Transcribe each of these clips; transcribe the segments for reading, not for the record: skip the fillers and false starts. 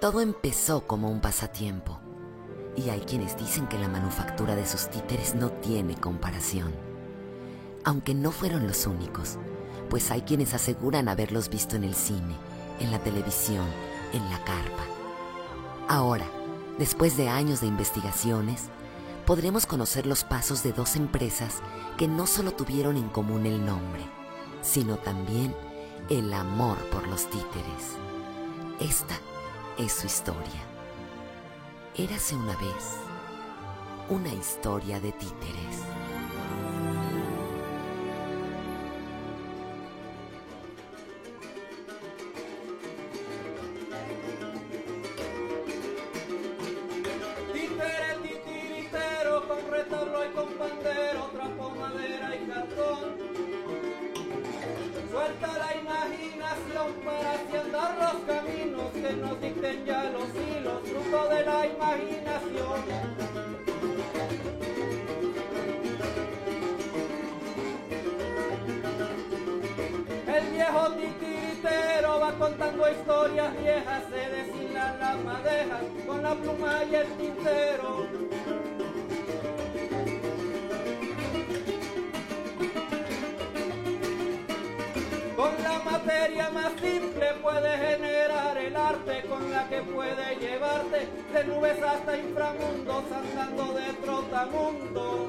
Todo empezó como un pasatiempo, y hay quienes dicen que la manufactura de sus títeres no tiene comparación. Aunque no fueron los únicos, pues hay quienes aseguran haberlos visto en el cine, en la televisión, en la carpa. Ahora, después de años de investigaciones, podremos conocer los pasos de dos empresas que no solo tuvieron en común el nombre, sino también el amor por los títeres. Esta es su historia. Érase una vez una historia de títeres. Títere, titiritero, con retablo y con pandero, trapo, madera y cartón. Suelta la imaginación para así andar los caminos que nos dicten ya los hilos, fruto de la imaginación. El viejo titiritero va contando historias viejas, se deshilan las madejas con la pluma y el tintero. Con la materia más simple puede generar el arte, con la que puede llevarte de nubes hasta inframundos, andando de trotamundo,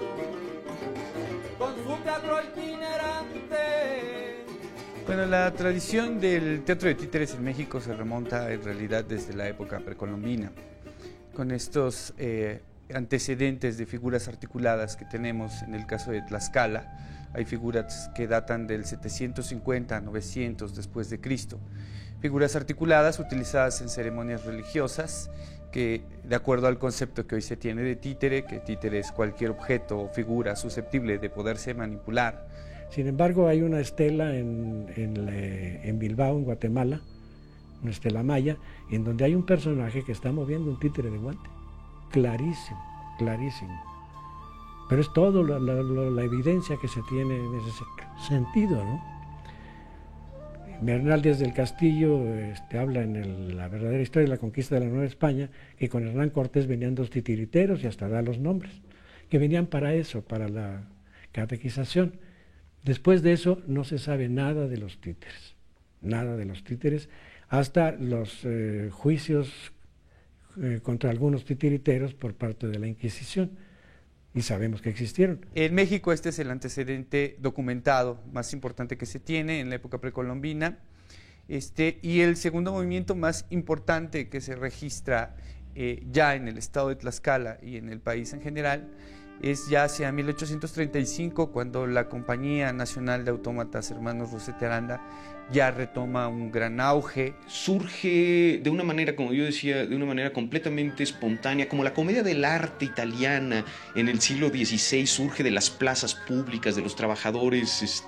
con su teatro itinerante. Bueno, la tradición del teatro de títeres en México se remonta en realidad desde la época precolombina, con estos antecedentes de figuras articuladas que tenemos en el caso de Tlaxcala. Hay figuras que datan del 750 a 900 después de Cristo. Figuras articuladas utilizadas en ceremonias religiosas que, de acuerdo al concepto que hoy se tiene de títere, que títere es cualquier objeto o figura susceptible de poderse manipular. Sin embargo, hay una estela en Bilbao, en Guatemala, una estela maya, en donde hay un personaje que está moviendo un títere de guante. Clarísimo, clarísimo. Pero es todo la evidencia que se tiene en ese sentido, ¿no? Bernal Díaz del Castillo habla en la verdadera historia de la conquista de la Nueva España que con Hernán Cortés venían dos titiriteros y hasta da los nombres, que venían para eso, para la catequización. Después de eso no se sabe nada de los títeres, hasta los juicios contra algunos titiriteros por parte de la Inquisición. Y sabemos que existieron. En México este es el antecedente documentado más importante que se tiene en la época precolombina, y el segundo movimiento más importante que se registra ya en el estado de Tlaxcala y en el país en general es ya hacia 1835, cuando la Compañía Nacional de Autómatas Hermanos Rosete Aranda ya retoma un gran auge. Surge de una manera, como yo decía, de una manera completamente espontánea, como la comedia del arte italiana en el siglo XVI surge de las plazas públicas, de los trabajadores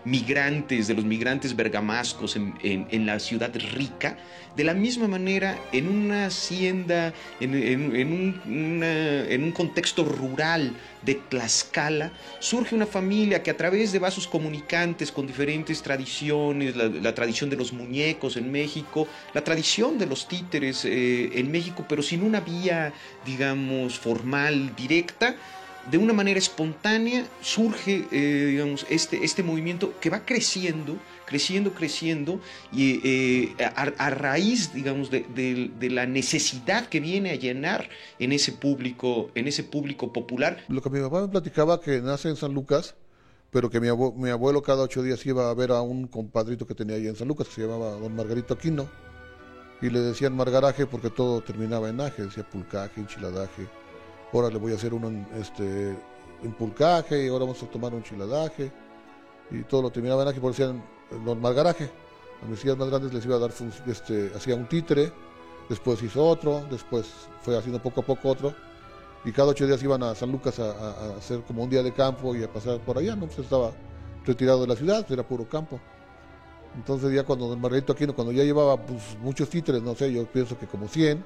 migrantes, de los migrantes bergamascos en la ciudad rica. De la misma manera, en una hacienda, en un contexto rural de Tlaxcala, surge una familia que a través de vasos comunicantes con diferentes tradiciones, la tradición de los muñecos en México, la tradición de los títeres en México, pero sin una vía, digamos, formal, directa, de una manera espontánea surge, digamos, este movimiento que va creciendo y a raíz, digamos, de la necesidad que viene a llenar en ese público popular. Lo que mi papá me platicaba, que nace en San Lucas, pero que mi abuelo cada 8 días iba a ver a un compadrito que tenía ahí en San Lucas, que se llamaba don Margarito Aquino, y le decían margaraje porque todo terminaba en aje, decía pulcaje, enchiladaje. Ahora le voy a hacer en pulcaje, y ahora vamos a tomar un enchiladaje, y todo lo terminaba en aje, porque decían don margaraje. A mis hijas más grandes les iba a dar, hacía un títere, después hizo otro, después fue haciendo poco a poco otro, y cada 8 días iban a San Lucas a hacer como un día de campo y a pasar por allá, ¿no? Pues estaba retirado de la ciudad, era puro campo. Entonces ya cuando don Margarito Aquino, cuando ya llevaba pues, muchos títeres, no sé, yo pienso que como 100,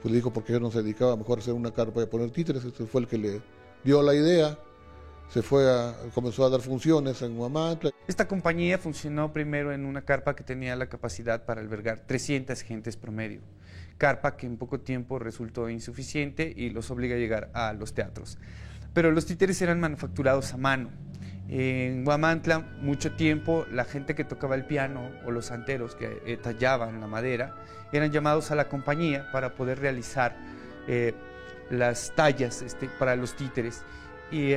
pues le dijo porque yo no se dedicaba mejor a hacer una carpa y a poner títeres. Este fue el que le dio la idea, comenzó a dar funciones en Huamantla. Esta compañía funcionó primero en una carpa que tenía la capacidad para albergar 300 gentes promedio, carpa que en poco tiempo resultó insuficiente y los obliga a llegar a los teatros. Pero los títeres eran manufacturados a mano. En Huamantla, mucho tiempo, la gente que tocaba el piano o los santeros que tallaban la madera eran llamados a la compañía para poder realizar las tallas para los títeres. Y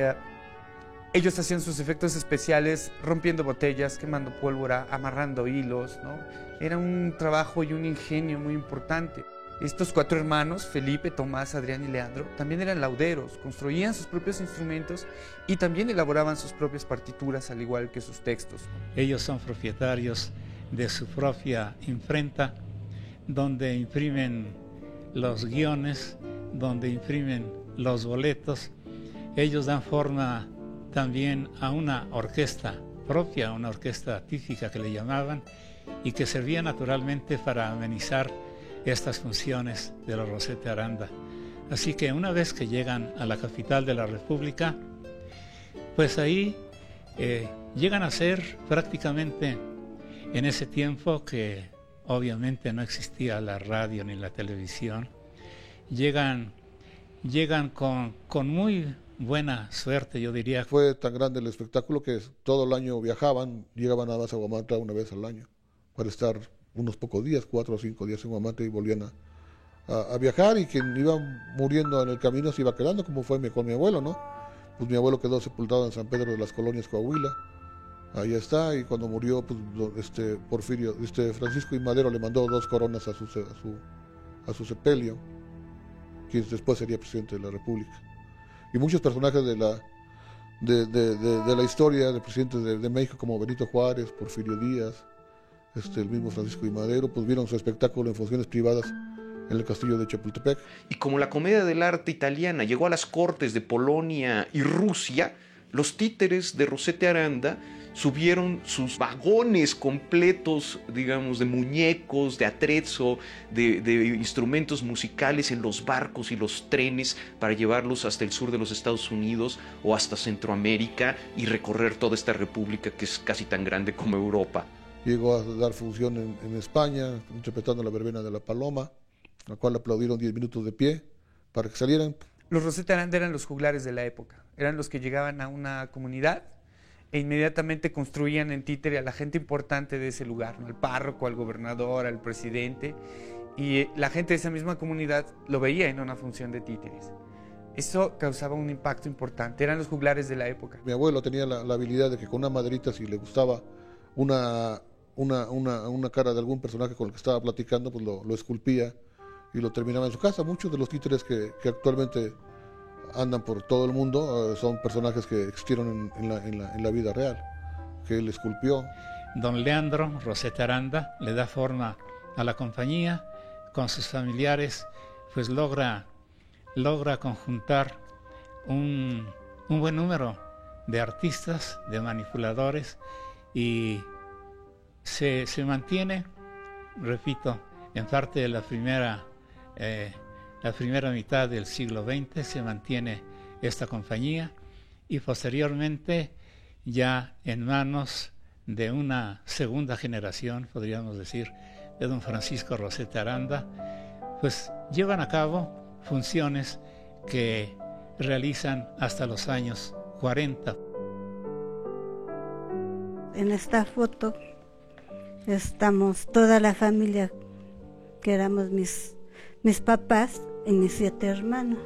ellos hacían sus efectos especiales rompiendo botellas, quemando pólvora, amarrando hilos, ¿no? Era un trabajo y un ingenio muy importante. Estos 4 hermanos, Felipe, Tomás, Adrián y Leandro, también eran lauderos, construían sus propios instrumentos y también elaboraban sus propias partituras, al igual que sus textos. Ellos son propietarios de su propia imprenta, donde imprimen los guiones, donde imprimen los boletos. Ellos dan forma también a una orquesta propia, una orquesta típica que le llamaban, y que servía naturalmente para amenizar estas funciones de los Rosete Aranda. Así que una vez que llegan a la capital de la República, pues ahí llegan a ser prácticamente, en ese tiempo que obviamente no existía la radio ni la televisión, llegan con muy buena suerte, yo diría. Fue tan grande el espectáculo que todo el año viajaban, llegaban nada más a Huamantla una vez al año para estar unos pocos días, 4 o 5 días en Huamantla, y volvían a viajar, y quien iba muriendo en el camino se iba quedando, como fue con mi abuelo, ¿no? Pues mi abuelo quedó sepultado en San Pedro de las Colonias, Coahuila. Ahí está, y cuando murió, pues Francisco I. Madero le mandó 2 coronas a su sepelio, quien después sería presidente de la República. Y muchos personajes de la historia de presidentes de México, como Benito Juárez, Porfirio Díaz, el mismo Francisco I. Madero, pues vieron su espectáculo en funciones privadas en el castillo de Chapultepec. Y como la comedia del arte italiana llegó a las cortes de Polonia y Rusia, los títeres de Rosete Aranda subieron sus vagones completos, digamos, de muñecos, de atrezzo, de instrumentos musicales en los barcos y los trenes para llevarlos hasta el sur de los Estados Unidos o hasta Centroamérica y recorrer toda esta república que es casi tan grande como Europa. Llegó a dar función en España, interpretando la verbena de la Paloma, la cual aplaudieron 10 minutos de pie para que salieran. Los Rosete Aranda eran los juglares de la época, eran los que llegaban a una comunidad e inmediatamente construían en títere a la gente importante de ese lugar, ¿no? Al párroco, al gobernador, al presidente, y la gente de esa misma comunidad lo veía en una función de títeres. Eso causaba un impacto importante, eran los juglares de la época. Mi abuelo tenía la habilidad de que con una maderita, si le gustaba una cara de algún personaje con el que estaba platicando, pues lo esculpía y lo terminaba en su casa. Muchos de los títeres que actualmente andan por todo el mundo son personajes que existieron en la vida real, que él esculpió. Don Leandro Rosete Aranda le da forma a la compañía, con sus familiares, pues logra conjuntar un buen número de artistas, de manipuladores, y se mantiene, repito, en parte de la primera mitad del siglo XX se mantiene esta compañía, y posteriormente, ya en manos de una segunda generación, podríamos decir, de don Francisco Rosete Aranda, pues llevan a cabo funciones que realizan hasta los años 40. En esta foto estamos toda la familia, que éramos mis papás y mis 7 hermanos.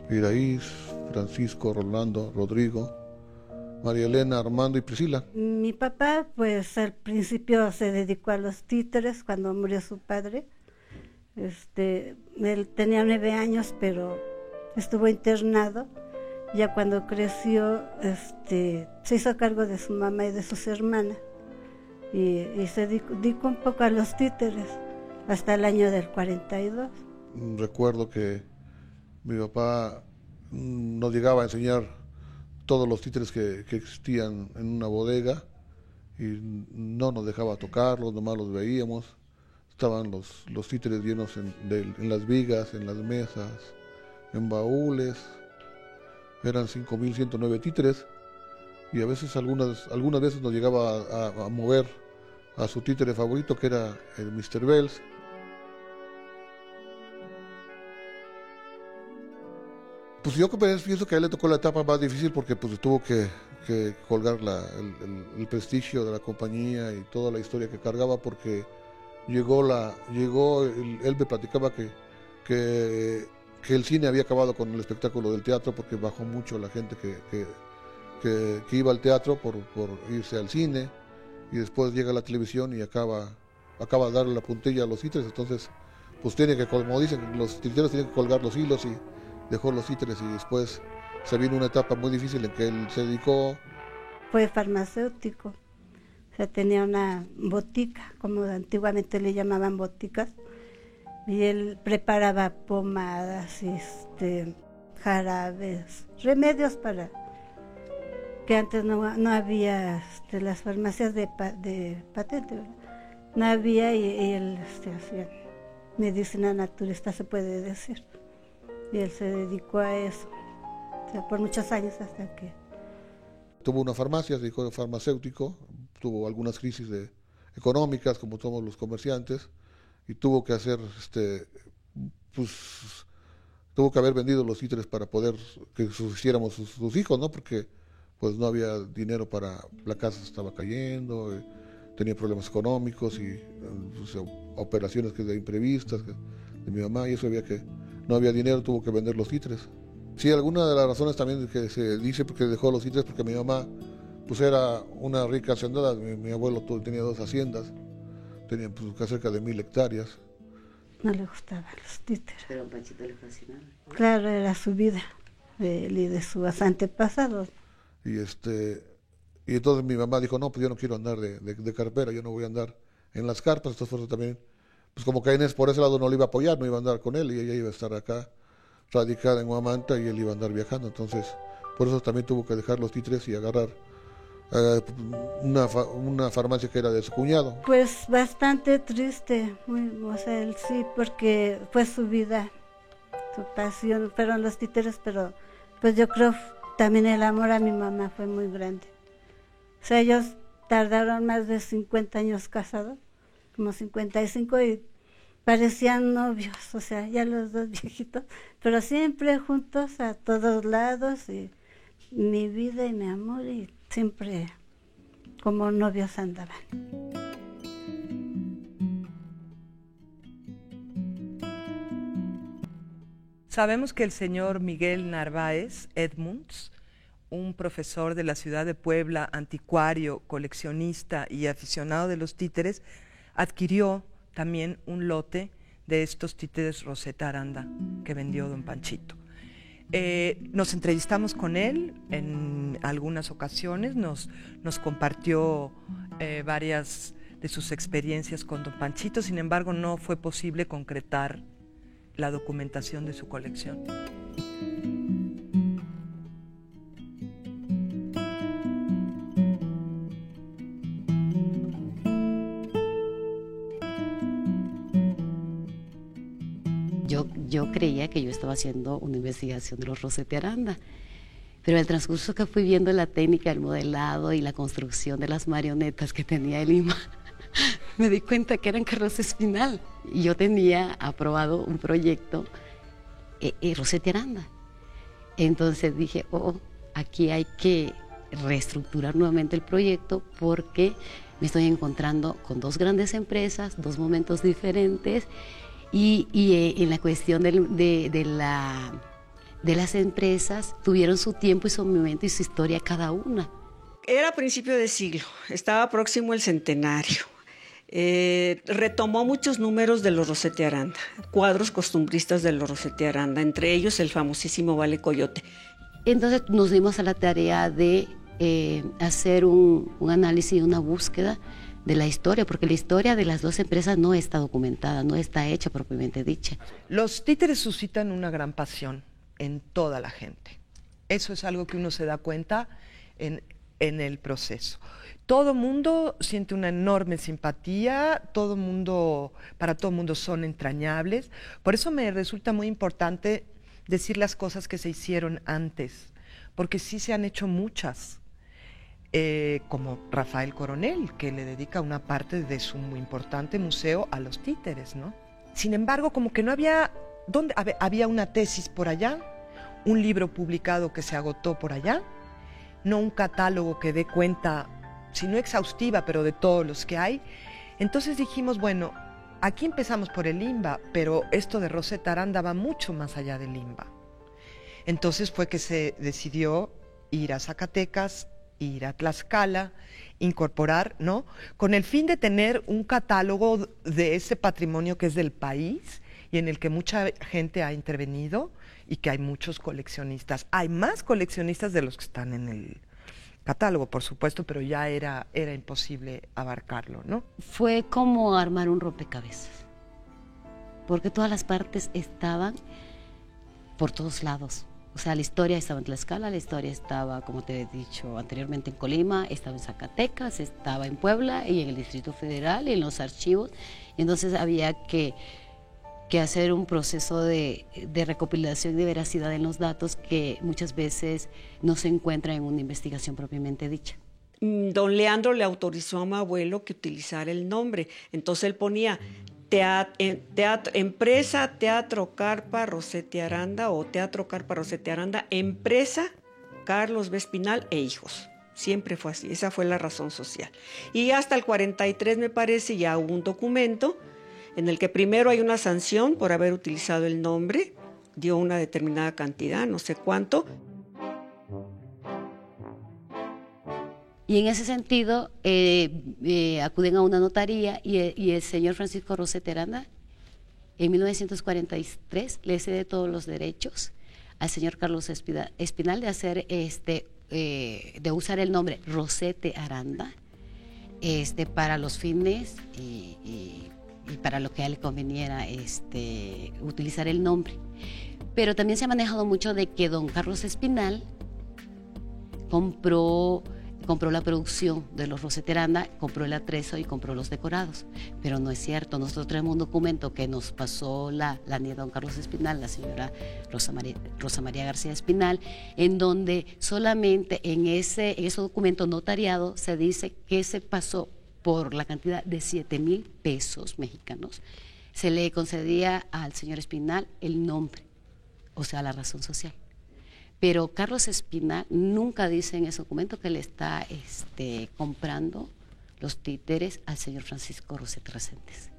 Iraís, Francisco, Rolando, Rodrigo, María Elena, Armando y Priscila. Mi papá, pues al principio se dedicó a los títeres cuando murió su padre. Él tenía 9 años, pero estuvo internado. Ya cuando creció, se hizo cargo de su mamá y de sus hermanas, y se dedicó un poco a los títeres hasta el año del 42. Recuerdo que mi papá nos llegaba a enseñar todos los títeres que existían en una bodega, y no nos dejaba tocarlos, nomás los veíamos. Estaban los títeres llenos en las vigas, en las mesas, en baúles. Eran 5.109 títeres, y a veces algunas veces nos llegaba a mover a su títere favorito, que era el Mr. Bells. Pues yo pienso que a él le tocó la etapa más difícil porque pues tuvo que colgar el prestigio de la compañía y toda la historia que cargaba, porque él me platicaba que el cine había acabado con el espectáculo del teatro, porque bajó mucho la gente que iba al teatro por irse al cine, y después llega la televisión y acaba de darle la puntilla a los títeres. Entonces pues tiene que, como dicen, los titeros tienen que colgar los hilos, y dejó los títeres, y después se vino una etapa muy difícil en que él se dedicó. Fue farmacéutico, o sea, tenía una botica, como antiguamente le llamaban boticas, y él preparaba pomadas, jarabes, remedios para que antes no había las farmacias de patente, ¿verdad? No había, y él hacía medicina naturista, se puede decir, y él se dedicó a eso, o sea, por muchos años, hasta que tuvo una farmacia, se dedicó a farmacéutico, tuvo algunas crisis económicas como todos los comerciantes, y tuvo que hacer, tuvo que haber vendido los títeres para poder que subsistiéramos sus hijos, ¿no? Porque pues no había dinero la casa estaba cayendo, tenía problemas económicos y operaciones de imprevistas de mi mamá, y eso no había dinero, tuvo que vender los títeres. Sí, alguna de las razones también que se dice porque dejó los títeres, porque mi mamá pues era una rica hacendada, mi abuelo tenía 2 haciendas, tenía pues cerca de 1000 hectáreas. No le gustaban los títeres. Pero a Panchito le fascinaba. Claro, era su vida, de él y de sus antepasados. Y entonces mi mamá dijo, no, pues yo no quiero andar de carpera, yo no voy a andar en las carpas. Entonces por eso también, pues como que Inés por ese lado no le iba a apoyar, no iba a andar con él, y ella iba a estar acá radicada en Huamanta, y él iba a andar viajando. Entonces por eso también tuvo que dejar los títeres y agarrar una farmacia que era de su cuñado. Pues bastante triste, o sea, él sí, porque fue su vida, su pasión, fueron los títeres, pero pues yo creo también el amor a mi mamá fue muy grande. O sea, ellos tardaron más de 50 años casados, como 55, y parecían novios, o sea, ya los dos viejitos, pero siempre juntos a todos lados, y mi vida y mi amor, y siempre como novios andaban. Sabemos que el señor Miguel Narváez Edmunds, un profesor de la ciudad de Puebla, anticuario, coleccionista y aficionado de los títeres, adquirió también un lote de estos títeres Rosetta Aranda que vendió don Panchito. Nos entrevistamos con él en algunas ocasiones, nos compartió varias de sus experiencias con don Panchito, sin embargo no fue posible concretar la documentación de su colección. Yo creía que yo estaba haciendo una investigación de los Rosetta Aranda, pero el transcurso que fui viendo la técnica, el modelado y la construcción de las marionetas que tenía el imán, me di cuenta que eran carroza espinal. Y yo tenía aprobado un proyecto Rosetta Aranda. Entonces dije, aquí hay que reestructurar nuevamente el proyecto, porque me estoy encontrando con 2 grandes empresas, 2 momentos diferentes, y en la cuestión de las empresas tuvieron su tiempo y su momento y su historia cada una. Era principio de siglo, estaba próximo el centenario. Retomó muchos números de los Rosetta Aranda, cuadros costumbristas de los Rosetta Aranda, entre ellos el famosísimo Vale Coyote. Entonces nos dimos a la tarea de hacer un análisis y una búsqueda de la historia, porque la historia de las 2 empresas no está documentada, no está hecha propiamente dicha. Los títeres suscitan una gran pasión en toda la gente. Eso es algo que uno se da cuenta en el proceso. Todo mundo siente una enorme simpatía, para todo mundo son entrañables. Por eso me resulta muy importante decir las cosas que se hicieron antes, porque sí se han hecho muchas. como Rafael Coronel, que le dedica una parte de su muy importante museo a los títeres, ¿no? Sin embargo, como que no había... ¿Dónde? Había una tesis por allá, un libro publicado que se agotó por allá, no un catálogo que dé cuenta, si no exhaustiva, pero de todos los que hay. Entonces dijimos, bueno, aquí empezamos por el Limba, pero esto de Rosetta Aranda va mucho más allá del Limba. Entonces fue que se decidió ir a Zacatecas, ir a Tlaxcala, incorporar, ¿no? Con el fin de tener un catálogo de ese patrimonio que es del país y en el que mucha gente ha intervenido y que hay muchos coleccionistas. Hay más coleccionistas de los que están en el catálogo, por supuesto, pero ya era imposible abarcarlo, ¿no? Fue como armar un rompecabezas, porque todas las partes estaban por todos lados. O sea, la historia estaba en Tlaxcala, la historia estaba, como te he dicho anteriormente, en Colima, estaba en Zacatecas, estaba en Puebla y en el Distrito Federal y en los archivos. Y entonces había que hacer un proceso de recopilación y de veracidad en los datos que muchas veces no se encuentran en una investigación propiamente dicha. Don Leandro le autorizó a mi abuelo que utilizara el nombre. Entonces él ponía empresa Teatro Carpa Rosete Aranda o Teatro Carpa Rosete Aranda, empresa Carlos B. Espinal e hijos. Siempre fue así, esa fue la razón social. Y hasta el 43, me parece, ya hubo un documento en el que primero hay una sanción por haber utilizado el nombre, dio una determinada cantidad, no sé cuánto. Y en ese sentido acuden a una notaría y el señor Francisco Rosete Aranda en 1943 le cede todos los derechos al señor Carlos Espinal de hacer de usar el nombre Rosete Aranda para los fines y para lo que a él le conveniera utilizar el nombre. Pero también se ha manejado mucho de que don Carlos Espinal compró la producción de los Rosete Aranda, compró el atrezo y compró los decorados, pero no es cierto. Nosotros tenemos un documento que nos pasó la nieta de don Carlos Espinal, la señora Rosa María García Espinal, en donde solamente en ese documento notariado se dice que se pasó por la cantidad de 7,000 pesos mexicanos. Se le concedía al señor Espinal el nombre, o sea, la razón social. Pero Carlos Espinal nunca dice en ese documento que le está comprando los títeres al señor Francisco Rosete Reséndez.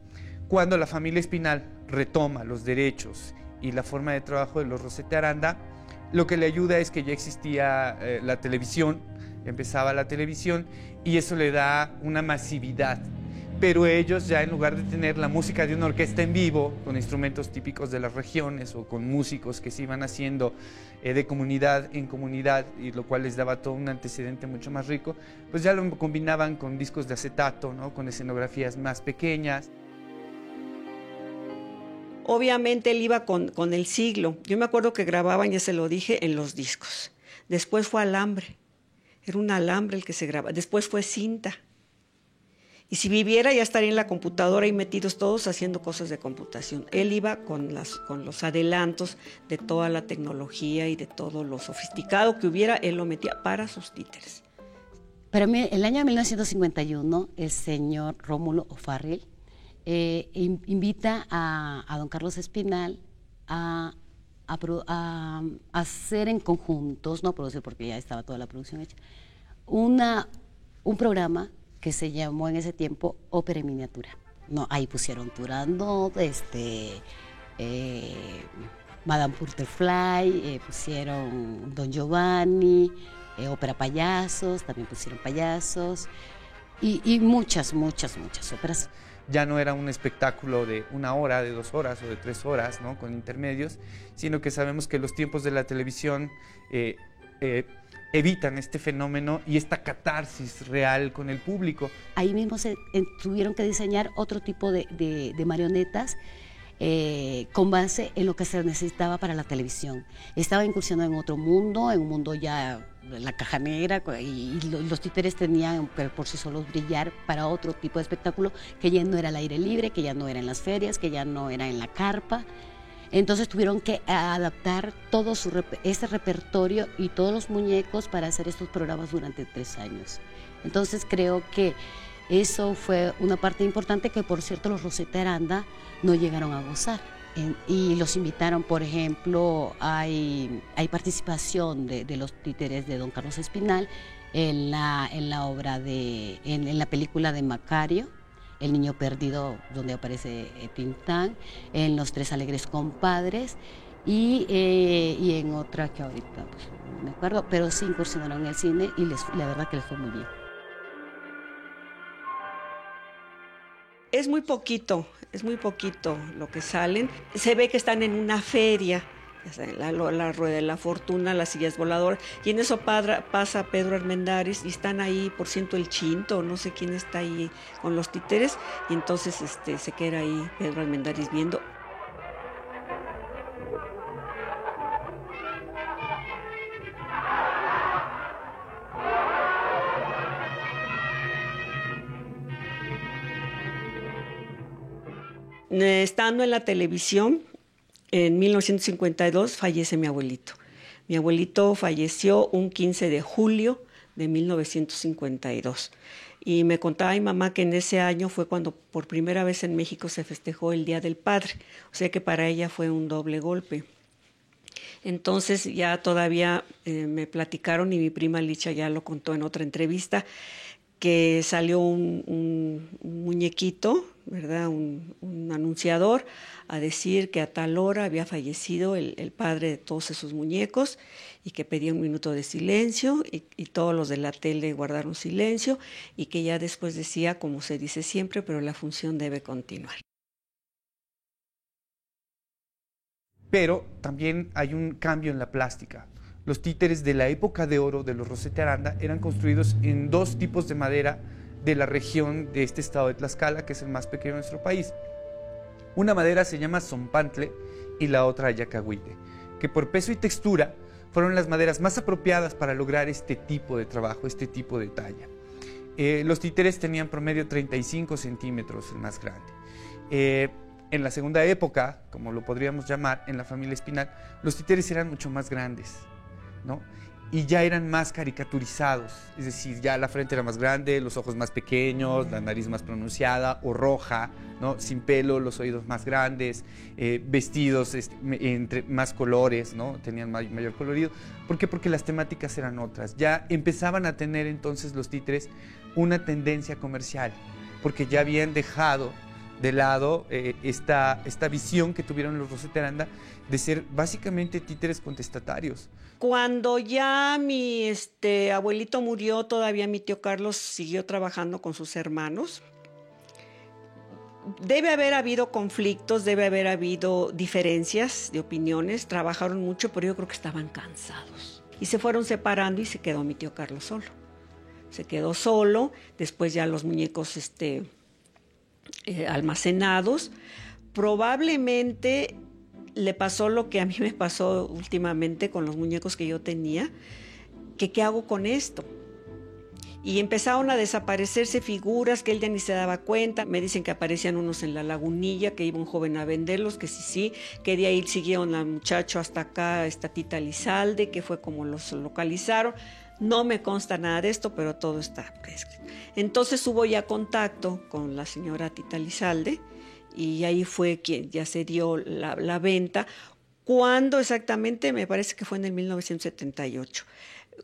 Cuando la familia Espinal retoma los derechos y la forma de trabajo de los Rosete Aranda, lo que le ayuda es que ya existía la televisión, empezaba la televisión y eso le da una masividad. Pero ellos ya, en lugar de tener la música de una orquesta en vivo, con instrumentos típicos de las regiones o con músicos que se iban haciendo de comunidad en comunidad, y lo cual les daba todo un antecedente mucho más rico, pues ya lo combinaban con discos de acetato, ¿no? Con escenografías más pequeñas. Obviamente él iba con el siglo. Yo me acuerdo que grababan, ya se lo dije, en los discos. Después fue alambre. Era un alambre el que se grababa. Después fue cinta. Y si viviera ya estaría en la computadora y metidos todos haciendo cosas de computación. Él iba con los adelantos de toda la tecnología y de todo lo sofisticado que hubiera, él lo metía para sus títeres. Para mí, el año 1951, el señor Rómulo O'Farrill invita a don Carlos Espinal a hacer en conjuntos, no producir porque ya estaba toda la producción hecha, un programa que se llamó en ese tiempo Ópera en Miniatura. No, ahí pusieron Turandot, Madame Butterfly, pusieron Don Giovanni, ópera payasos, también pusieron payasos y muchas óperas. Ya no era un espectáculo de 1 hora, de 2 horas o de 3 horas, ¿no? Con intermedios, sino que sabemos que los tiempos de la televisión evitan este fenómeno y esta catarsis real con el público. Ahí mismo se tuvieron que diseñar otro tipo de marionetas con base en lo que se necesitaba para la televisión. Estaba incursionando en otro mundo, en un mundo ya la caja negra, y los títeres tenían que por sí solos brillar para otro tipo de espectáculo que ya no era al aire libre, que ya no era en las ferias, que ya no era en la carpa. Entonces tuvieron que adaptar todo ese repertorio y todos los muñecos para hacer estos programas durante 3 años. Entonces creo que eso fue una parte importante que, por cierto, los Rosete Aranda no llegaron a gozar. Y los invitaron, por ejemplo, hay participación de los títeres de don Carlos Espinal en la película de Macario, El niño perdido, donde aparece Tintán, en Los Tres Alegres Compadres y en otra que ahorita pues, no me acuerdo, pero sí incursionaron en el cine y la verdad que les fue muy bien. Es muy poquito lo que salen. Se ve que están en una feria, la Rueda de la Fortuna, las sillas voladoras, y en eso pasa Pedro Armendáriz y están ahí, por ciento el Chinto, no sé quién está ahí con los títeres, y entonces se queda ahí Pedro Armendáriz viendo. Estando en la televisión, en 1952 fallece mi abuelito. Mi abuelito falleció un 15 de julio de 1952. Y me contaba mi mamá que en ese año fue cuando por primera vez en México se festejó el Día del Padre. O sea que para ella fue un doble golpe. Entonces ya todavía me platicaron, y mi prima Licha ya lo contó en otra entrevista, que salió un muñequito, ¿verdad? Un anunciador a decir que a tal hora había fallecido el padre de todos esos muñecos y que pedía un minuto de silencio y todos los de la tele guardaron silencio y que ya después decía, como se dice siempre, pero la función debe continuar. Pero también hay un cambio en la plástica. Los títeres de la época de oro de los Rosete Aranda eran construidos en 2 tipos de madera de la región de este estado de Tlaxcala, que es el más pequeño de nuestro país. Una madera se llama zompantle y la otra ayacahuite, que por peso y textura fueron las maderas más apropiadas para lograr este tipo de trabajo, este tipo de talla. Los títeres tenían promedio 35 centímetros, el más grande. En la segunda época, como lo podríamos llamar, en la familia Espinal, los títeres eran mucho más grandes, ¿no? Y ya eran más caricaturizados, es decir, ya la frente era más grande, los ojos más pequeños, la nariz más pronunciada o roja, ¿no? Sin pelo, los oídos más grandes, vestidos entre más colores, ¿no? Tenían mayor colorido. ¿Por qué? Porque las temáticas eran otras. Ya empezaban a tener entonces los títeres una tendencia comercial, porque ya habían dejado de lado esta visión que tuvieron los Rosete Aranda de ser básicamente títeres contestatarios. Cuando ya mi abuelito murió, todavía mi tío Carlos siguió trabajando con sus hermanos. Debe haber habido conflictos, debe haber habido diferencias de opiniones, trabajaron mucho, pero yo creo que estaban cansados. Y se fueron separando y se quedó mi tío Carlos solo. Se quedó solo, después ya los muñecos almacenados. Probablemente le pasó lo que a mí me pasó últimamente con los muñecos que yo tenía, que qué hago con esto. Y empezaron a desaparecerse figuras que él ya ni se daba cuenta. Me dicen que aparecían unos en la Lagunilla, que iba un joven a venderlos, que sí, que de ahí siguieron al muchacho hasta acá, esta Tita Lizalde, que fue como los localizaron. No me consta nada de esto, pero todo está prescrito. Entonces hubo ya contacto con la señora Tita Lizalde y ahí fue quien ya se dio la venta. ¿Cuándo exactamente? Me parece que fue en el 1978.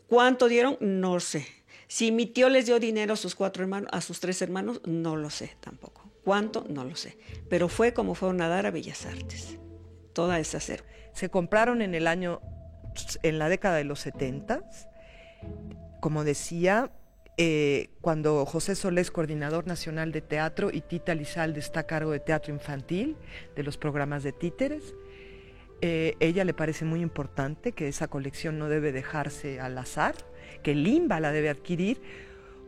¿Cuánto dieron? No sé. Si mi tío les dio dinero a sus 4 hermanos, a sus 3 hermanos, no lo sé tampoco. ¿Cuánto? No lo sé. Pero fue como fueron a dar a Bellas Artes. Toda esa cero. Se compraron en la década de los 70s. Como decía, cuando José Solés, coordinador nacional de teatro, y Tita Lizalde está a cargo de teatro infantil, de los programas de títeres, ella le parece muy importante que esa colección no debe dejarse al azar, que el INBA la debe adquirir.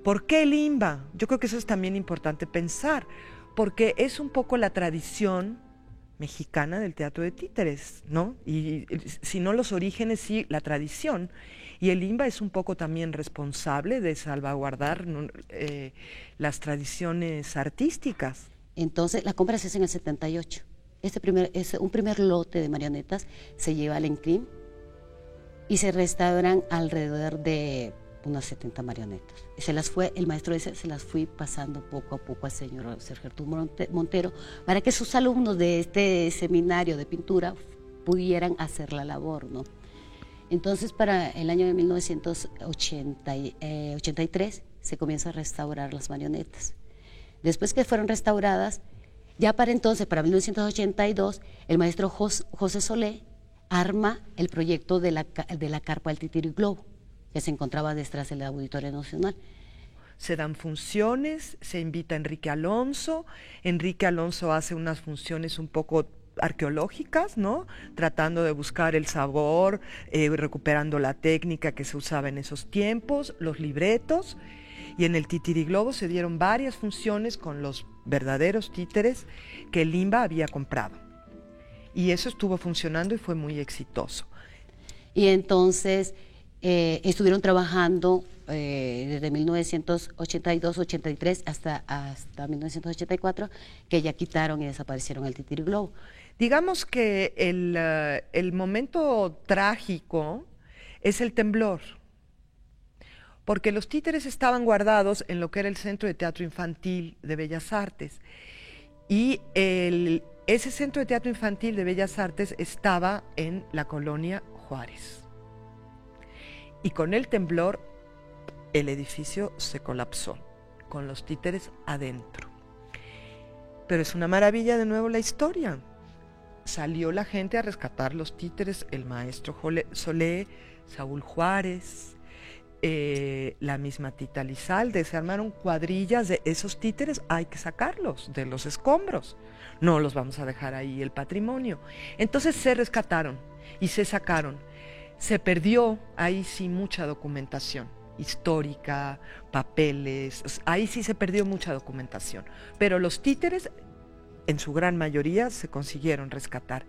¿Por qué el INBA? Yo creo que eso es también importante pensar, porque es un poco la tradición mexicana del teatro de títeres, ¿no? Y si no los orígenes, sí, la tradición. Y el INBA es un poco también responsable de salvaguardar las tradiciones artísticas. Entonces, la compra se hace en el 78. un primer lote de marionetas se lleva al ENCRIM y se restauran alrededor de unas 70 marionetas. El maestro ese se las fue pasando poco a poco al señor Sergio Arturo Montero para que sus alumnos de este seminario de pintura pudieran hacer la labor, ¿no? Entonces, para el año de 1983 se comienza a restaurar las marionetas. Después que fueron restauradas, ya para entonces, para 1982, el maestro José Solé arma el proyecto de la carpa del Titiriglobo, que se encontraba detrás del Auditorio Nacional. Se dan funciones, se invita a Enrique Alonso hace unas funciones un poco arqueológicas, ¿no? Tratando de buscar el sabor, recuperando la técnica que se usaba en esos tiempos, los libretos, y en el Titiriglobo se dieron varias funciones con los verdaderos títeres que el INBA había comprado. Y eso estuvo funcionando y fue muy exitoso. Y entonces estuvieron trabajando desde 1982-83 hasta 1984, que ya quitaron y desaparecieron el Titiriglobo. Digamos que el momento trágico es el temblor, porque los títeres estaban guardados en lo que era el Centro de Teatro Infantil de Bellas Artes, y ese Centro de Teatro Infantil de Bellas Artes estaba en la colonia Juárez. Y con el temblor, el edificio se colapsó, con los títeres adentro. Pero es una maravilla de nuevo la historia. Salió la gente a rescatar los títeres, el maestro Solé, Saúl Juárez, la misma Tita Lizalde. Se armaron cuadrillas de esos títeres, hay que sacarlos de los escombros, no los vamos a dejar ahí el patrimonio. Entonces se rescataron y se sacaron. Se perdió ahí sí mucha documentación histórica, papeles, ahí sí se perdió mucha documentación, pero los títeres en su gran mayoría se consiguieron rescatar.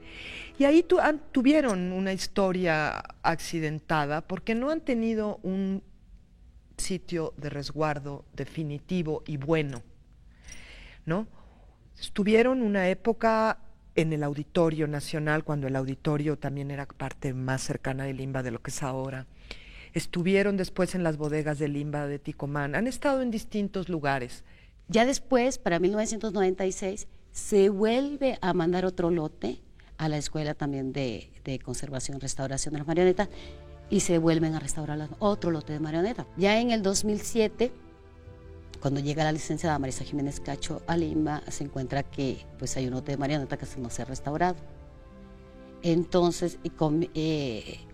Y ahí tuvieron una historia accidentada porque no han tenido un sitio de resguardo definitivo y bueno, ¿no? Estuvieron una época en el Auditorio Nacional, cuando el auditorio también era parte más cercana del INBA de lo que es ahora. Estuvieron después en las bodegas del INBA de Ticomán, han estado en distintos lugares. Ya después, para 1996, se vuelve a mandar otro lote a la Escuela también de Conservación y Restauración de las Marionetas, y se vuelven a restaurar otro lote de marionetas. Ya en el 2007, cuando llega la licenciada Marisa Jiménez Cacho al INBA, se encuentra que pues hay un lote de marionetas que no se ha restaurado. Entonces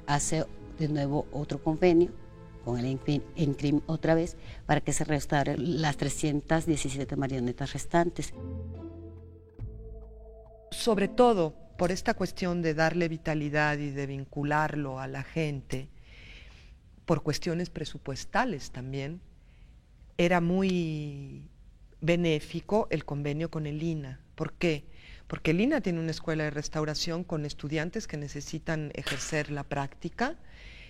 hace de nuevo otro convenio con el ENCRIM otra vez para que se restauren las 317 marionetas restantes. Sobre todo por esta cuestión de darle vitalidad y de vincularlo a la gente, por cuestiones presupuestales también, era muy benéfico el convenio con el INA. ¿Por qué? Porque el INA tiene una escuela de restauración con estudiantes que necesitan ejercer la práctica.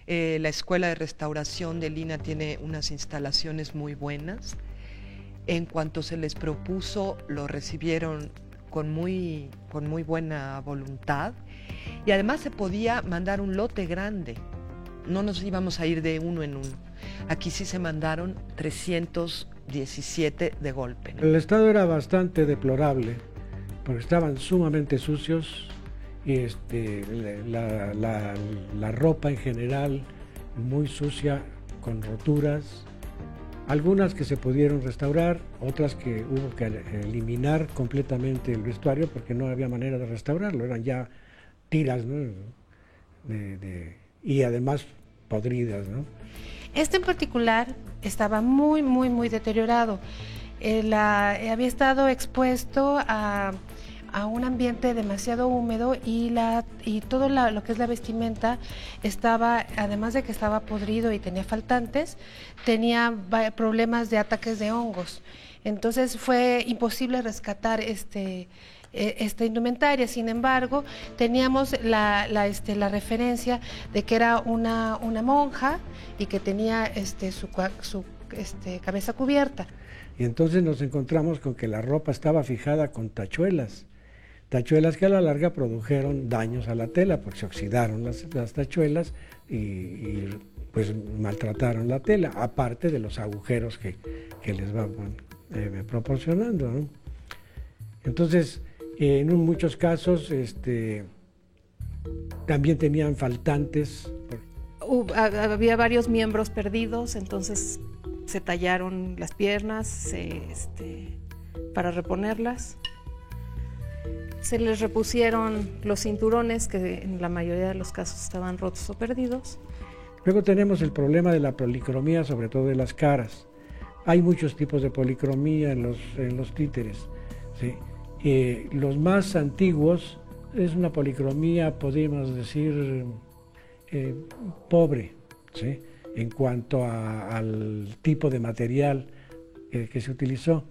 La escuela de restauración del INA tiene unas instalaciones muy buenas. En cuanto se les propuso, lo recibieron con muy buena voluntad, y además se podía mandar un lote grande, no nos íbamos a ir de uno en uno. Aquí sí se mandaron 317 de golpe, ¿no? El estado era bastante deplorable, porque estaban sumamente sucios, y la ropa en general muy sucia, con roturas, algunas que se pudieron restaurar, otras que hubo que eliminar completamente el vestuario porque no había manera de restaurarlo, eran ya tiras, ¿no? Y además podridas, ¿no? Este en particular estaba muy deteriorado. Había estado expuesto a un ambiente demasiado húmedo, y todo lo que es la vestimenta estaba, además de que estaba podrido y tenía faltantes, tenía problemas de ataques de hongos. Entonces fue imposible rescatar esta indumentaria. Sin embargo, teníamos la referencia de que era una monja y que tenía su cabeza cubierta. Y entonces nos encontramos con que la ropa estaba fijada con tachuelas tachuelas que a la larga produjeron daños a la tela, porque se oxidaron las tachuelas y pues maltrataron la tela, aparte de los agujeros que les van proporcionando, ¿no? Entonces, en muchos casos también tenían faltantes. Había varios miembros perdidos, entonces se tallaron las piernas para reponerlas. Se les repusieron los cinturones, que en la mayoría de los casos estaban rotos o perdidos. Luego tenemos el problema de la policromía, sobre todo de las caras. Hay muchos tipos de policromía en los títeres, ¿sí? Los más antiguos es una policromía, podríamos decir, pobre, ¿sí? En cuanto al tipo de material que se utilizó.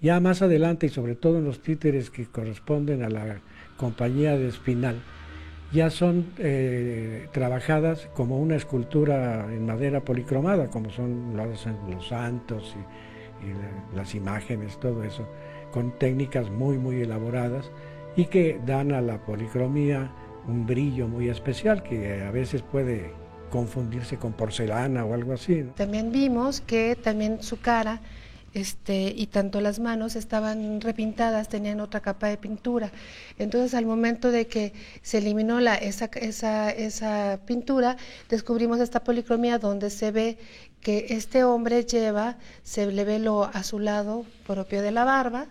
Ya más adelante, y sobre todo en los títeres que corresponden a la compañía de Espinal, ya son trabajadas como una escultura en madera policromada, como son los santos y las imágenes, todo eso, con técnicas muy, muy elaboradas y que dan a la policromía un brillo muy especial que a veces puede confundirse con porcelana o algo así, ¿no? También vimos que también su cara y tanto las manos estaban repintadas, tenían otra capa de pintura. Entonces, al momento de que se eliminó esa pintura, descubrimos esta policromía donde se ve que este hombre se le ve lo azulado propio de la barba,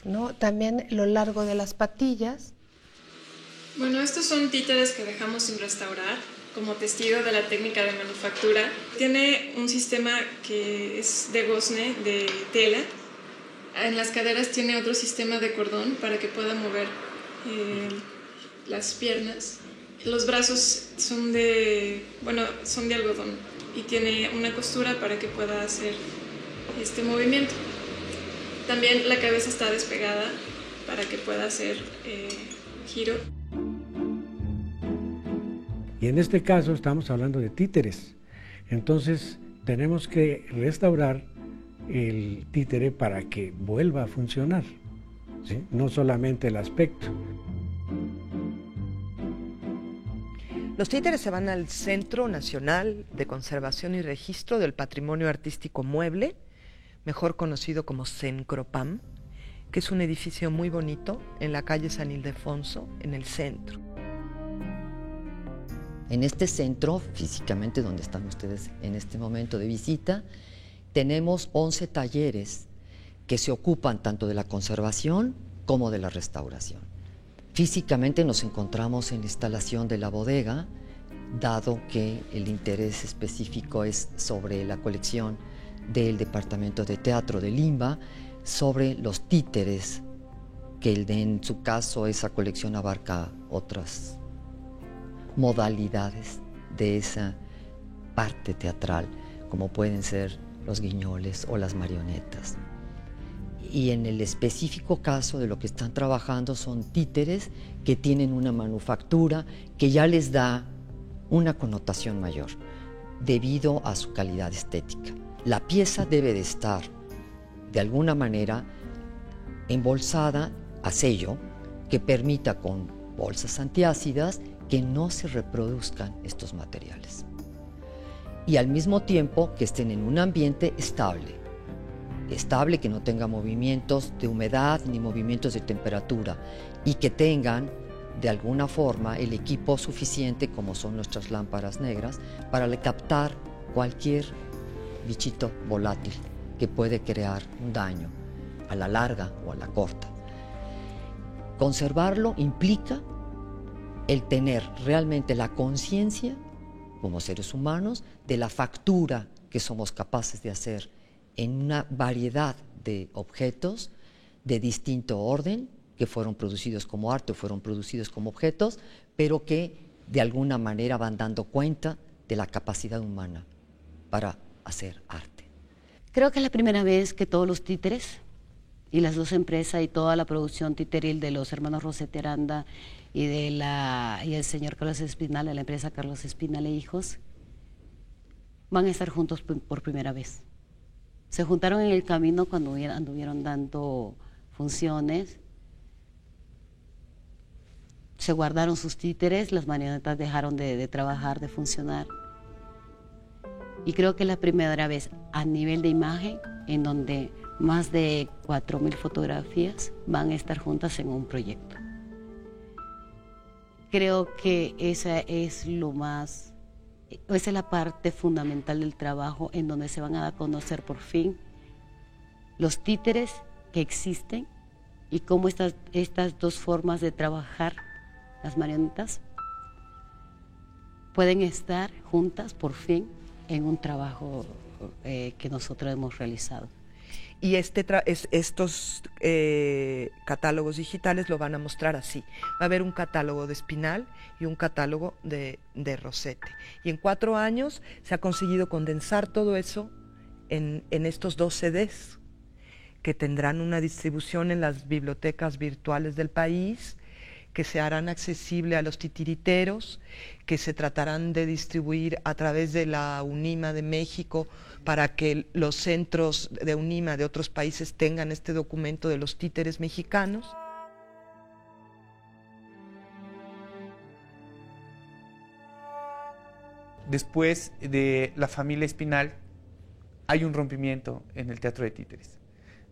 ¿no? También lo largo de las patillas. Bueno, estos son títeres que dejamos sin restaurar como testigo de la técnica de manufactura. Tiene un sistema que es de gozne, de tela. En las caderas tiene otro sistema de cordón para que pueda mover las piernas. Los brazos son de algodón y tiene una costura para que pueda hacer este movimiento. También la cabeza está despegada para que pueda hacer giro. Y en este caso estamos hablando de títeres. Entonces tenemos que restaurar el títere para que vuelva a funcionar, ¿sí? No solamente el aspecto. Los títeres se van al Centro Nacional de Conservación y Registro del Patrimonio Artístico Mueble, mejor conocido como Cencropam, que es un edificio muy bonito en la calle San Ildefonso, en el centro. En este centro, físicamente donde están ustedes en este momento de visita, tenemos 11 talleres que se ocupan tanto de la conservación como de la restauración. Físicamente nos encontramos en la instalación de la bodega, dado que el interés específico es sobre la colección del Departamento de Teatro de Limba, sobre los títeres, que en su caso esa colección abarca otras modalidades de esa parte teatral, como pueden ser los guiñoles o las marionetas. Y en el específico caso de lo que están trabajando son títeres que tienen una manufactura que ya les da una connotación mayor debido a su calidad estética. La pieza debe de estar de alguna manera embolsada a sello que permita con bolsas antiácidas que no se reproduzcan estos materiales y al mismo tiempo que estén en un ambiente estable, que no tenga movimientos de humedad ni movimientos de temperatura y que tengan de alguna forma el equipo suficiente, como son nuestras lámparas negras, para captar cualquier bichito volátil que puede crear un daño a la larga o a la corta. Conservarlo implica el tener realmente la conciencia, como seres humanos, de la factura que somos capaces de hacer en una variedad de objetos de distinto orden, que fueron producidos como arte o fueron producidos como objetos, pero que de alguna manera van dando cuenta de la capacidad humana para hacer arte. Creo que es la primera vez que todos los títeres y las dos empresas y toda la producción titeril de los hermanos Rossetti Aranda y el señor Carlos Espinal, de la empresa Carlos Espinal e Hijos, van a estar juntos por primera vez. Se juntaron en el camino cuando anduvieron dando funciones, se guardaron sus títeres, las marionetas dejaron de trabajar, de funcionar. Y creo que es la primera vez a nivel de imagen en donde más de 4.000 fotografías van a estar juntas en un proyecto. Creo que esa es la parte fundamental del trabajo, en donde se van a dar a conocer por fin los títeres que existen y cómo estas dos formas de trabajar las marionetas pueden estar juntas por fin en un trabajo que nosotros hemos realizado. Y estos catálogos digitales lo van a mostrar así. Va a haber un catálogo de Espinal y un catálogo de Rossetti. Y en 4 años se ha conseguido condensar todo eso en estos 2 CDs, que tendrán una distribución en las bibliotecas virtuales del país, que se harán accesible a los titiriteros, que se tratarán de distribuir a través de la UNIMA de México para que los centros de UNIMA de otros países tengan este documento de los títeres mexicanos. Después de la familia Espinal hay un rompimiento en el teatro de títeres.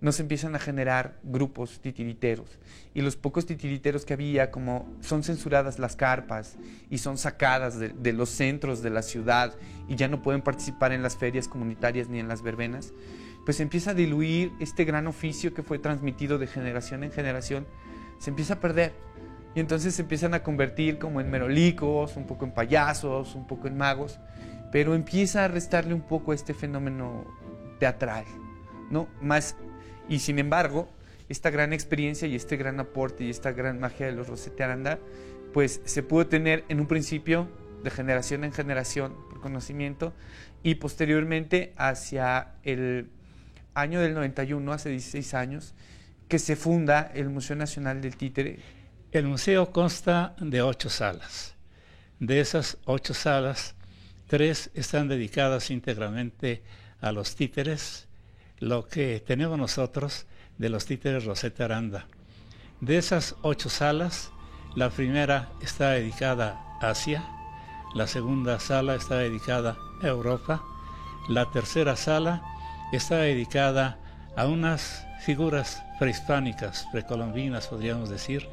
Nos empiezan a generar grupos titiriteros, y los pocos titiriteros que había, como son censuradas las carpas y son sacadas de los centros de la ciudad y ya no pueden participar en las ferias comunitarias ni en las verbenas, pues empieza a diluir este gran oficio que fue transmitido de generación en generación, se empieza a perder, y entonces se empiezan a convertir como en merolicos, un poco en payasos, un poco en magos, pero empieza a restarle un poco este fenómeno teatral, ¿no? Y sin embargo, esta gran experiencia y este gran aporte y esta gran magia de los Rossetti Aranda, pues se pudo tener en un principio de generación en generación por conocimiento, y posteriormente hacia el año del 91, hace 16 años, que se funda el Museo Nacional del Títere. El museo consta de 8 salas. De esas 8 salas, 3 están dedicadas íntegramente a los títeres, lo que tenemos nosotros de los títeres Rossetti Aranda. De esas 8 salas, la primera está dedicada a Asia, la segunda sala está dedicada a Europa, la tercera sala está dedicada a unas figuras prehispánicas, precolombinas, podríamos decir,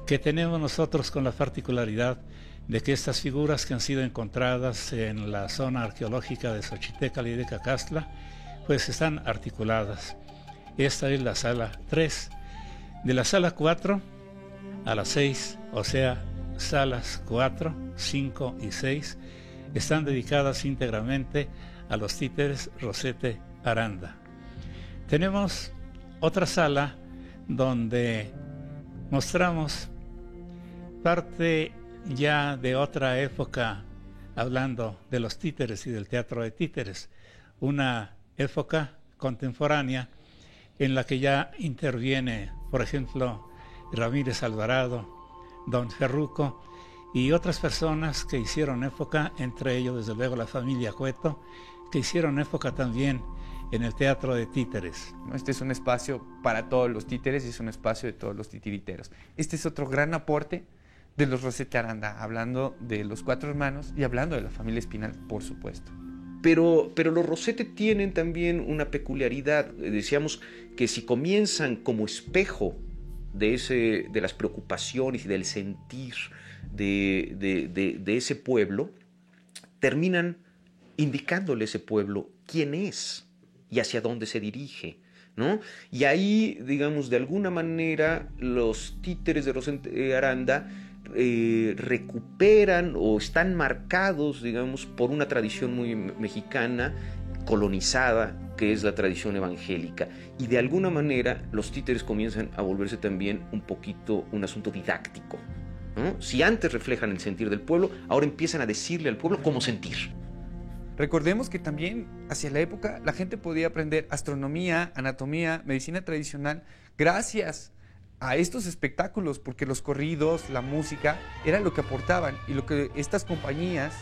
que tenemos nosotros con la particularidad de que estas figuras que han sido encontradas en la zona arqueológica de Xochitecal y de Cacastla, pues están articuladas. Esta es la sala 3. De la sala 4 a la 6, o sea, salas 4, 5 y 6, están dedicadas íntegramente a los títeres Rossetti Aranda. Tenemos otra sala donde mostramos parte ya de otra época, hablando de los títeres y del teatro de títeres, una época contemporánea en la que ya interviene, por ejemplo, Ramírez Alvarado, Don Ferruco y otras personas que hicieron época, entre ellos desde luego la familia Cueto, que hicieron época también en el teatro de títeres. Este es un espacio para todos los títeres y es un espacio de todos los titiriteros. Este es otro gran aporte de los Rossetti Aranda, hablando de los 4 hermanos y hablando de la familia Espinal, por supuesto. Pero los Rossetti tienen también una peculiaridad. Decíamos que si comienzan como espejo de las preocupaciones y del sentir de ese pueblo, terminan indicándole a ese pueblo quién es y hacia dónde se dirige, ¿no? Y ahí, digamos, de alguna manera, los títeres de Rossetti Aranda recuperan o están marcados, digamos, por una tradición muy mexicana, colonizada, que es la tradición evangélica. Y de alguna manera los títeres comienzan a volverse también un poquito un asunto didáctico, ¿no? Si antes reflejan el sentir del pueblo, ahora empiezan a decirle al pueblo cómo sentir. Recordemos que también hacia la época la gente podía aprender astronomía, anatomía, medicina tradicional gracias a estos espectáculos, porque los corridos, la música, era lo que aportaban, y lo que estas compañías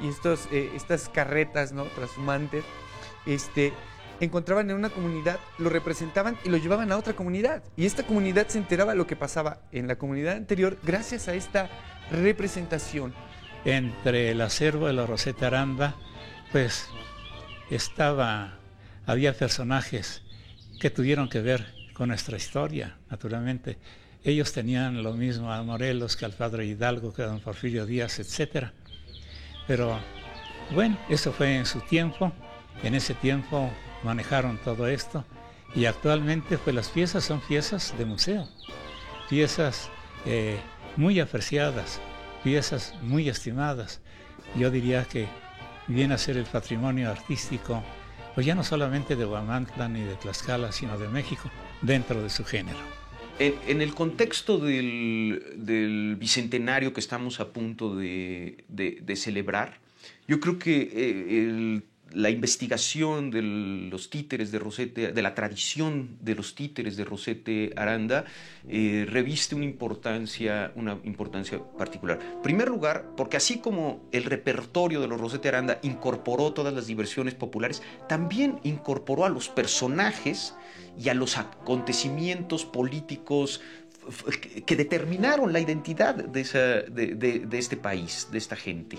y estas carretas, ¿no?, trashumantes, encontraban en una comunidad, lo representaban y lo llevaban a otra comunidad. Y esta comunidad se enteraba de lo que pasaba en la comunidad anterior gracias a esta representación. Entre el acervo de la Rosete Aranda, pues había personajes que tuvieron que ver con nuestra historia, naturalmente. Ellos tenían lo mismo a Morelos que al padre Hidalgo, que a don Porfirio Díaz, etc. Pero bueno, eso fue en su tiempo. En ese tiempo manejaron todo esto y actualmente pues las piezas son piezas de museo, piezas muy apreciadas, piezas muy estimadas. Yo diría que viene a ser el patrimonio artístico, pues ya no solamente de Huamantla ni de Tlaxcala, sino de México, dentro de su género. En el contexto del bicentenario que estamos a punto de celebrar, yo creo que la investigación de los títeres de Rosete, de la tradición de los títeres de Rosete Aranda, reviste una importancia particular. En primer lugar, porque así como el repertorio de los Rosete Aranda incorporó todas las diversiones populares, también incorporó a los personajes y a los acontecimientos políticos que determinaron la identidad de este país, de esta gente.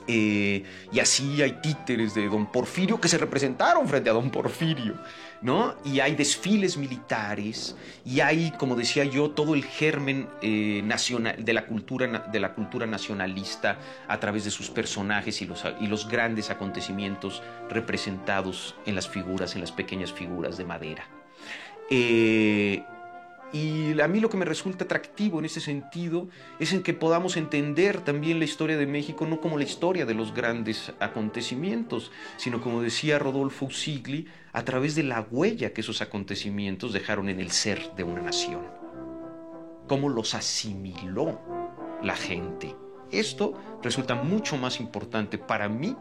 Y así hay títeres de don Porfirio que se representaron frente a don Porfirio, ¿no? Y hay desfiles militares, y hay, como decía yo, todo el germen nacional, de la cultura nacionalista a través de sus personajes y los grandes acontecimientos representados en las pequeñas figuras de madera. Y a mí lo que me resulta atractivo en ese sentido es en que podamos entender también la historia de México no como la historia de los grandes acontecimientos, sino, como decía Rodolfo Usigli, a través de la huella que esos acontecimientos dejaron en el ser de una nación. Cómo los asimiló la gente. Esto resulta mucho más importante para mí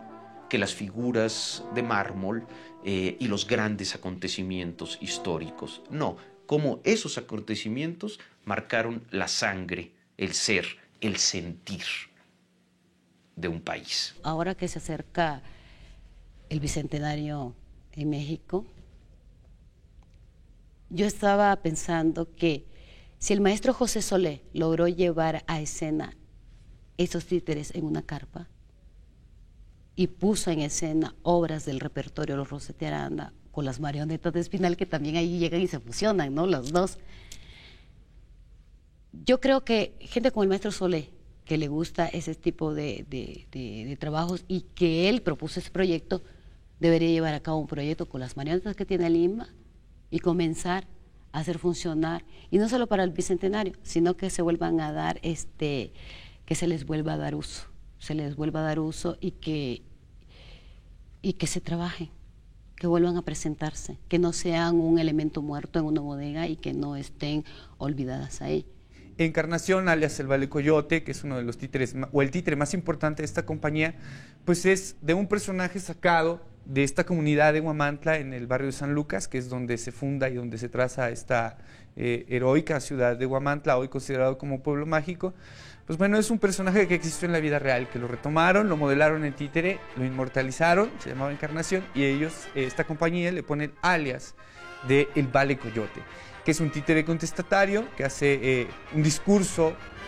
que las figuras de mármol y los grandes acontecimientos históricos. No, cómo esos acontecimientos marcaron la sangre, el ser, el sentir de un país. Ahora que se acerca el Bicentenario en México, yo estaba pensando que si el maestro José Solé logró llevar a escena esos títeres en una carpa y puso en escena obras del repertorio de los Rosete Aranda, con las marionetas de Espinal, que también ahí llegan y se fusionan, ¿no? Los dos. Yo creo que gente como el maestro Solé, que le gusta ese tipo de trabajos y que él propuso ese proyecto, debería llevar a cabo un proyecto con las marionetas que tiene Lima y comenzar a hacer funcionar, y no solo para el Bicentenario, sino que se vuelvan a dar, que se les vuelva a dar uso, y que se trabajen, que vuelvan a presentarse, que no sean un elemento muerto en una bodega y que no estén olvidadas ahí. Encarnación, alias el Vale-Coyote, que es uno de los títeres, o el títere más importante de esta compañía, pues es de un personaje sacado de esta comunidad de Huamantla en el barrio de San Lucas, que es donde se funda y donde se traza esta heroica ciudad de Huamantla, hoy considerado como pueblo mágico. Pues bueno, es un personaje que existió en la vida real, que lo retomaron, lo modelaron en títere, lo inmortalizaron, se llamaba Encarnación, y ellos, esta compañía, le ponen alias de el Vale-Coyote, que es un títere contestatario que hace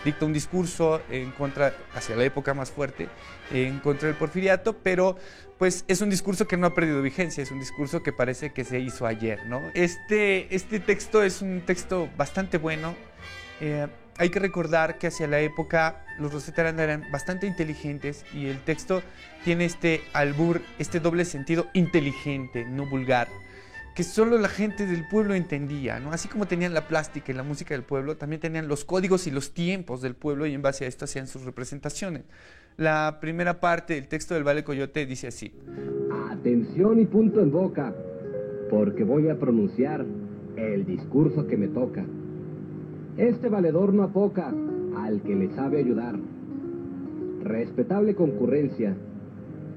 dicta un discurso en contra, hacia la época más fuerte, en contra del porfiriato, pero pues es un discurso que no ha perdido vigencia, es un discurso que parece que se hizo ayer, ¿no? Este texto es un texto bastante bueno. Hay que recordar que hacia la época los Rosete Aranda eran bastante inteligentes y el texto tiene este albur, este doble sentido inteligente, no vulgar, que solo la gente del pueblo entendía, ¿no? Así como tenían la plástica y la música del pueblo, también tenían los códigos y los tiempos del pueblo, y en base a esto hacían sus representaciones. La primera parte del texto del Vale-Coyote dice así: Atención y punto en boca, porque voy a pronunciar el discurso que me toca. Este valedor no apoca al que le sabe ayudar. Respetable concurrencia,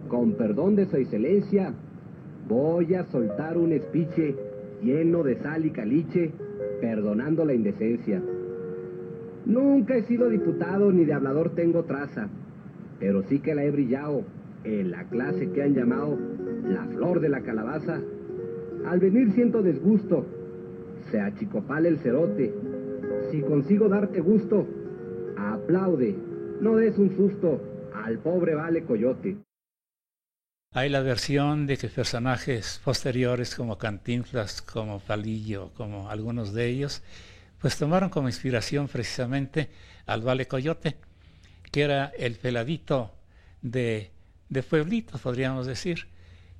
con perdón de su excelencia, voy a soltar un espiche lleno de sal y caliche, perdonando la indecencia. Nunca he sido diputado ni de hablador tengo traza, pero sí que la he brillado en la clase que han llamado la flor de la calabaza, Al venir siento desgusto, se achicopala el cerote. Si consigo darte gusto, aplaude, no des un susto al pobre vale coyote. Hay la versión de que personajes posteriores como Cantinflas, como Palillo, como algunos de ellos, pues tomaron como inspiración precisamente al vale coyote, que era el peladito de pueblito, podríamos decir,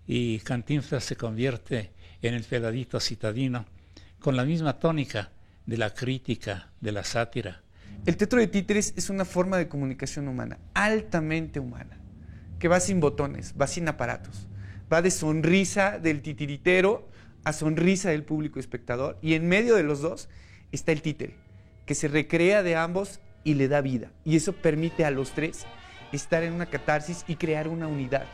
y Cantinflas se convierte en el peladito citadino, con la misma tónica de la crítica, de la sátira. El teatro de títeres es una forma de comunicación humana, altamente humana, que va sin botones, va sin aparatos, va de sonrisa del titiritero a sonrisa del público espectador, y en medio de los dos está el títere, que se recrea de ambos y le da vida, y eso permite a los tres estar en una catarsis y crear una unidad,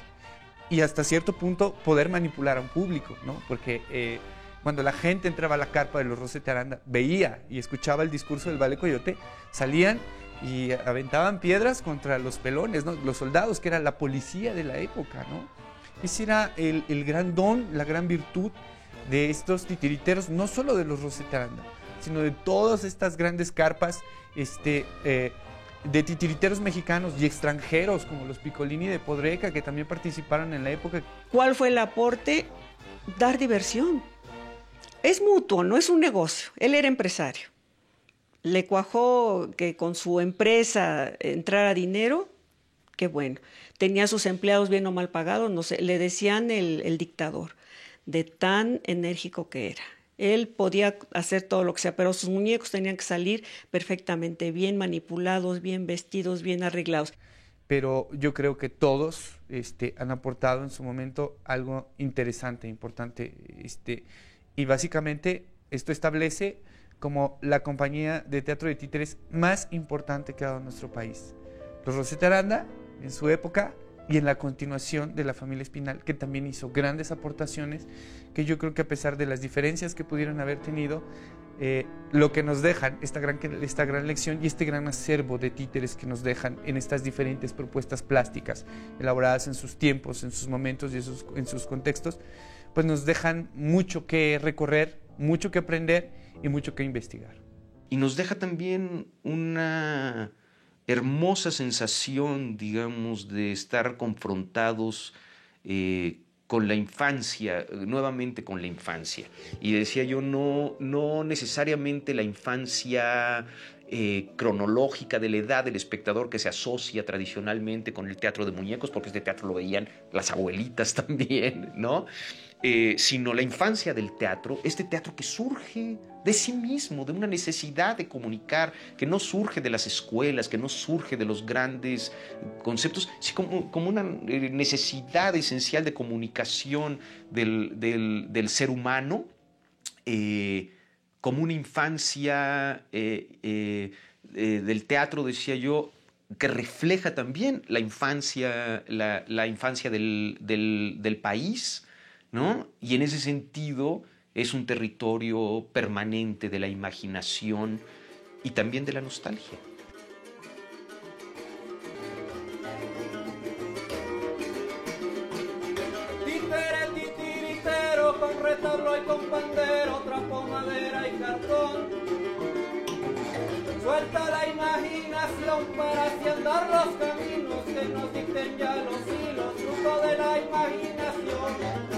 y hasta cierto punto poder manipular a un público, ¿no? Porque cuando la gente entraba a la carpa de los Rosete Aranda, veía y escuchaba el discurso del vale coyote, salían y aventaban piedras contra los pelones, ¿no? Los soldados, que era la policía de la época, ¿no? Ese era el gran don, la gran virtud de estos titiriteros, no solo de los Rosete Aranda, sino de todas estas grandes carpas de titiriteros mexicanos y extranjeros, como los Piccolini de Podreca, que también participaron en la época. ¿Cuál fue el aporte? Dar diversión. Es mutuo, no es un negocio. Él era empresario. Le cuajó que con su empresa entrara dinero, qué bueno. Tenía sus empleados bien o mal pagados, no sé, le decían el dictador, de tan enérgico que era. Él podía hacer todo lo que sea, pero sus muñecos tenían que salir perfectamente bien manipulados, bien vestidos, bien arreglados. Pero yo creo que todos han aportado en su momento algo interesante, importante. Y básicamente esto establece como la compañía de teatro de títeres más importante que ha dado nuestro país. Los Rosete Aranda, en su época, y en la continuación de la familia Espinal, que también hizo grandes aportaciones, que yo creo que a pesar de las diferencias que pudieron haber tenido, lo que nos dejan, esta gran lección y este gran acervo de títeres que nos dejan en estas diferentes propuestas plásticas, elaboradas en sus tiempos, en sus momentos y en sus contextos, pues nos dejan mucho que recorrer, mucho que aprender y mucho que investigar. Y nos deja también una hermosa sensación, digamos, de estar confrontados con la infancia, nuevamente con la infancia. Y decía yo, no necesariamente la infancia cronológica de la edad del espectador que se asocia tradicionalmente con el teatro de muñecos, porque este teatro lo veían las abuelitas también, ¿no? Sino la infancia del teatro, este teatro que surge de sí mismo, de una necesidad de comunicar, que no surge de las escuelas, que no surge de los grandes conceptos, sino como una necesidad esencial de comunicación del ser humano, como una infancia del teatro, decía yo, que refleja también la infancia, la infancia del país, ¿no? Y en ese sentido es un territorio permanente de la imaginación y también de la nostalgia. Títere, titiritero, con retablo y con pandero, trapo, madera y cartón. Suelta la imaginación para así andar los caminos que nos dicten ya los hilos, fruto de la imaginación.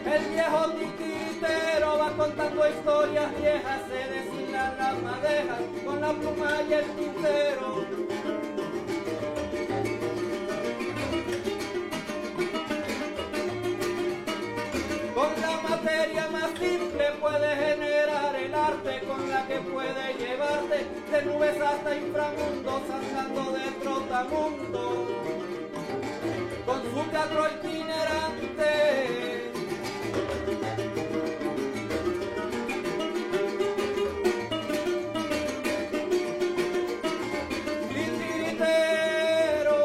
El viejo titiritero va contando historias viejas, se deshilan las madejas con la pluma y el tintero. Con la materia más simple puede generar el arte con la que puede llevarte de nubes hasta inframundos, andando de trotamundo con su teatro itinerante. Titiritero,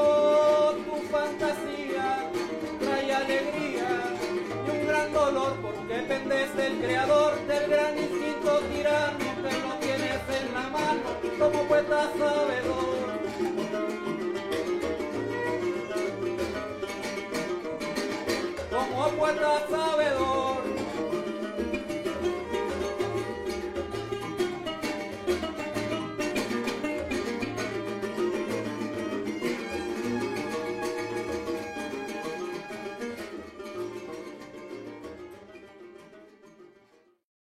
tu fantasía trae alegría y un gran dolor porque dependes del creador, del gran instinto tirano que lo tienes en la mano como poeta sabedor. sabe dónde.